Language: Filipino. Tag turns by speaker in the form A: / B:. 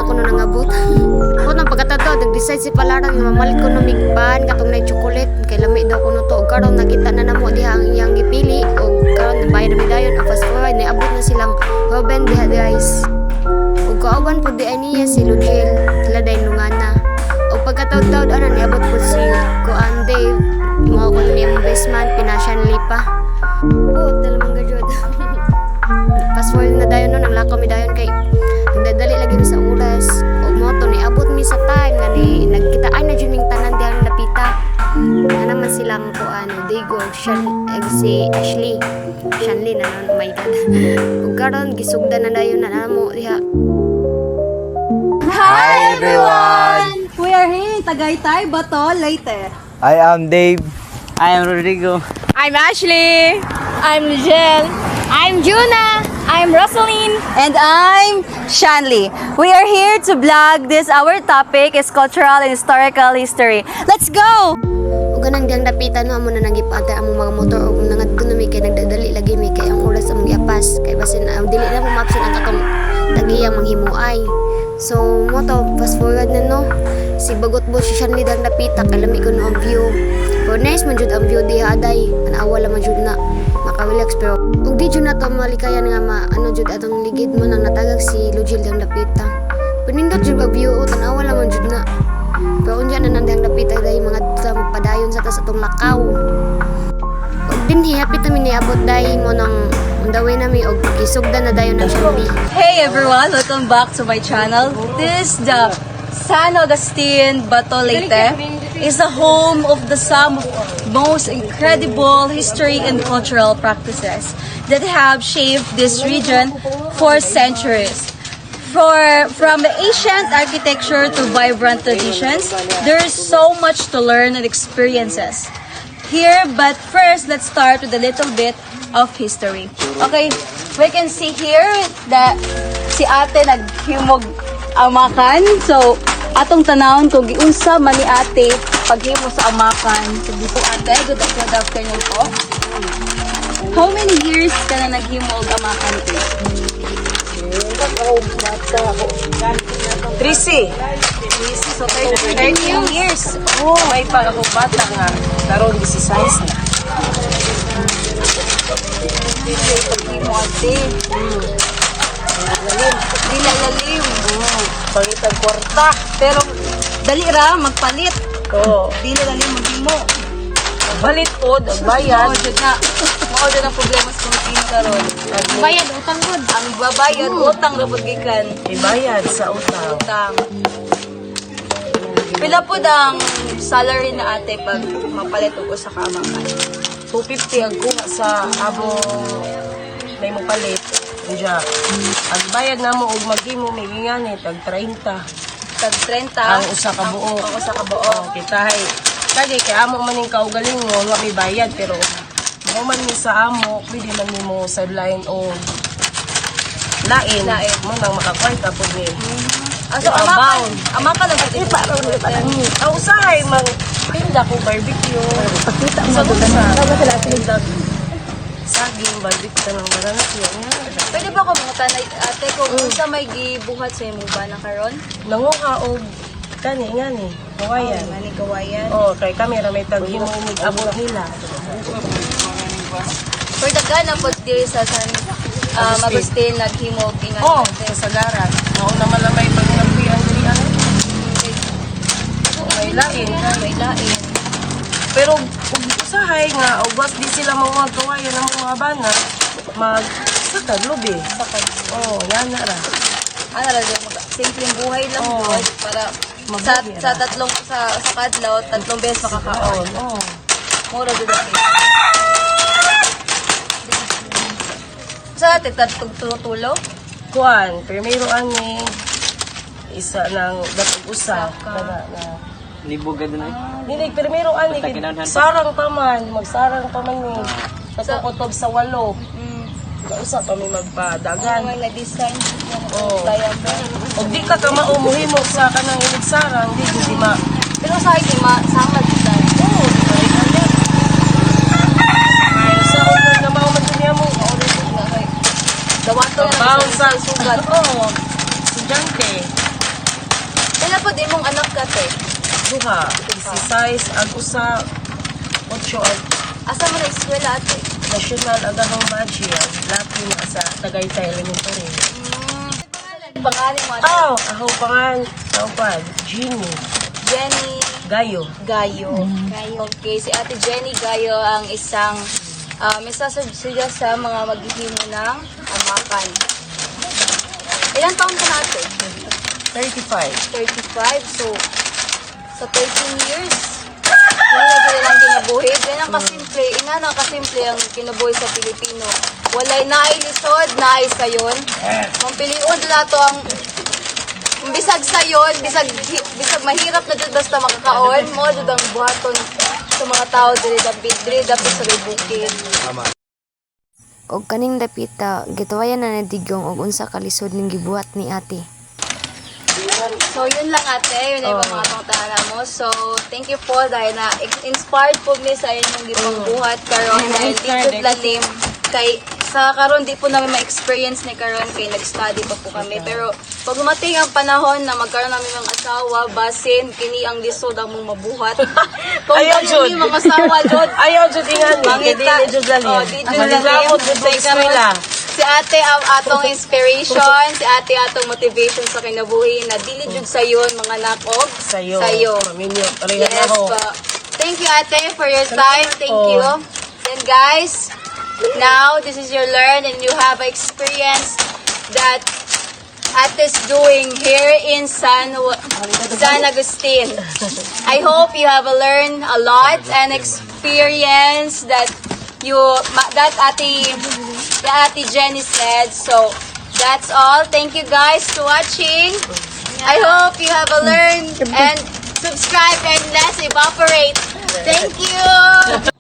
A: na ko nangabot. Kung nang pagkatado, nag-decide si Palarang nga mamalit ko ng migban, katong na chocolate, kay lami daw ko no to. O karon nakita na namo diha ang iyang gipili, o karon nabayad na dayon, ang fast forward, naabot na silang Robin diha guys. O kauban po di ay niya si Ludel, sila dahin lungana. O pagkataod-taod, niabot po si Kuan Dave, mga ko niyang best man, pinasyan lipa. Oh, talamang gajod. Fast forward na dayon no, naglakaw mi dayon kay nagdadali lagi mi sa oras. O moto ni abot mi sa time nga ni nagkita ay na jud ning tanan diha napita. Na naman silang kuan Digo, si Ashley. Shanley na oh my god. Ug karon gisugdan na dayon na namo diha.
B: Hi everyone! We are here in Tagaytay, Bato, Leyte.
C: I am Dave.
D: I am Rodrigo.
E: I'm Ashley. I'm Ligel. I'm Juna. I'm Rosaline.
B: And I'm Shanley. We are here to vlog this. Our topic is cultural and historical history. Let's go!
A: Ug ganang diyang dapitan no amo na nagipata among mga motor ug nangadto na mi kay nagdadali lagi mi kay ang oras among giapas kay basin dili na mo mapsin ang katong tagiyang manghimuay. So mo to fast forward na no. Si bagot bo si Shanley dang napita kay lami ko no ang view. Pero nice man jud ang view diha aday. Anawa man jud na maka-relax pero ug di jud na to malikayan nga ano jud atong ligid mo nang natagag si Lujil dang napita. Pinindot jud ang view o tanawa man jud na. Pero unya na nandang napita dahil mga magpadayon sa tas atong lakaw. Og dinhi hapit namin niabot dahil mo nang on the way nami og gisugdan na dayon ng Shanley.
B: Hey everyone! Welcome back to my channel. This is the San Agustin, Bato, Leyte. Is the home of the some most incredible history and cultural practices that have shaped this region for centuries. From the ancient architecture to vibrant traditions, there is so much to learn and experiences here. But first, let's start with a little bit of history. Okay, we can see here that si ate naghimog amakan. So, atong tanawon kung giunsa man ni ate paghimo sa amakan. So, dito ate, good afternoon po. How many years ka na naghimog amakan ate?
D: 13.
B: So, 13 years.
D: Oh, may pa ako bata nga. Karon 16 na.
B: Dito paghimo ate. Lalim.
D: Pangitag kwarta.
B: Pero, dali ra, magpalit.
D: Oo.
B: Dili lalim maghimo.
D: Balit po, bayad.
B: Mao jud ang problema sa Pilipinas karon.
E: Bayad utang gud.
B: Ang babayad utang ra pud gikan.
D: Ibayad sa utang.
B: Utang. Pila pud ang salary na ate pag mapalit og usa ka amakan?
D: 250 ang kuha sa abong may mo palit. Diya. Ang bayad na mo og maghimo may ingani tag 30.
B: Tag 30
D: Ang usa ka buo.
B: Ang usa ka buo.
D: Oh, kita hay. Kaya kay amo man ning kaugaling mo, wa may bayad pero mo man ni sa amo, pwede man nimo sideline o lain. Mo nang makakway ta pud ni.
B: So amakan lang pud iparo ni pa.
D: Ang usahay man tinda ko barbecue. Pakita mo sa saging barbecue tanang baranas yan.
B: Pwede ba ko mga tanay ate kung unsa may gibuhat sa imo ba na karon?
D: Nanguha og kani ngani. Kawayan.
B: Mani kawayan.
D: Oh, kay kamera may taghimo ni abot nila.
B: For daghan na pud diri sa San Agustin naghimo ingat
D: Oh,
B: ate.
D: sa garan. Mao naman lang may pagnabi ang diri ano. May lain.
B: May lain.
D: Pero ug usahay nga ubas di sila mga kawayan ng mga bana mag sa lubi. Oh, yan na ra.
B: Ano ra simpleng buhay lang
D: Oo.
B: buhay para sa tatlong sa kadlaw tatlong beses makakaon.
D: Oh.
B: Mura jud ate. Sa ate tulo?
D: Kuan, primero ani isa ng datog usa na
C: Libog ka doon ay.
D: Dili primero ani sarang pa man, magsarang pa man ni pagkukutob sa walo. Usa pa mi magpadagan.
B: May na-design
D: Oo.
B: diagram.
D: Og di ka maumuhimo sa kanang iligsarang, di ma.
B: Pero sa akin, sama dito.
D: Oo, di ka rin. Kaya sa una na mga matuniya mo,
B: Dawato na
D: Baon sa
B: sugat.
D: Oo, estudyante.
B: po di mong anak ka, te?
D: Duha, si size, ang usa, 8 ang
B: Asa mo na eskwela, ate?
D: national agahang badge yan. Laki na sa Tagaytay Elementary.
B: Pangalan mo, ate?
D: Ako pangan, tawpad, Ginny,
B: Jenny
D: Gayo.
B: Gayo. Okay, si Ate Jenny Gayo ang isang isa sa mga maghihimo ng amakan. Ilan taon ka natin?
D: 35.
B: 35. So, sa 13 years, yun lang kinabuhi. Yan ang kasimple. Ina na kasimple ang kinabuhi sa Pilipino. Walay naay lisod, naay sayon. Mampiliod na to ang bisag sayon, bisag mahirap na dyan basta makakaon mo, dyan ang buhaton sa mga tao diri dapit sa bukid.
A: Og kaning dapita, gituwayan na na digong og unsa ka lisod ning gibuhat ni ate.
B: So, yun lang ate. Yun ay mga pangtara mo. So, thank you po dahil na inspired po mi sa inyong gipangbuhat karon dahil dito lalim kay sa karon di po namin ma-experience ni karon kay nag-study pa po kami. Pero pag dumating ang panahon na magkaroon namin ng asawa, basin kini ang lisod ang mong mabuhat. Kung
D: Ayaw,
B: ano
D: Jud.
B: yung mga asawa jud,
D: Ayaw, Jud, ingan.
B: mangita.
D: Hindi, Jud, lalim.
B: Oh, di jud
D: Malilapot, Jud, sa eskwela.
B: Si ate ang atong inspiration, si ate atong motivation sa kinabuhi na dili jud sayon mga nakog
D: Sayo.
B: sayo.
D: Maminyo. Parehan
B: Yes
D: ako.
B: po. Thank you ate for your time. Thank you. Then guys, now this is your learn and you have experience that Ate's doing here in San Agustin. I hope you have learned a lot and experience that Ate Jenny said. So that's all. Thank you guys for watching. I hope you have learned and subscribe and let's evaporate. Thank you.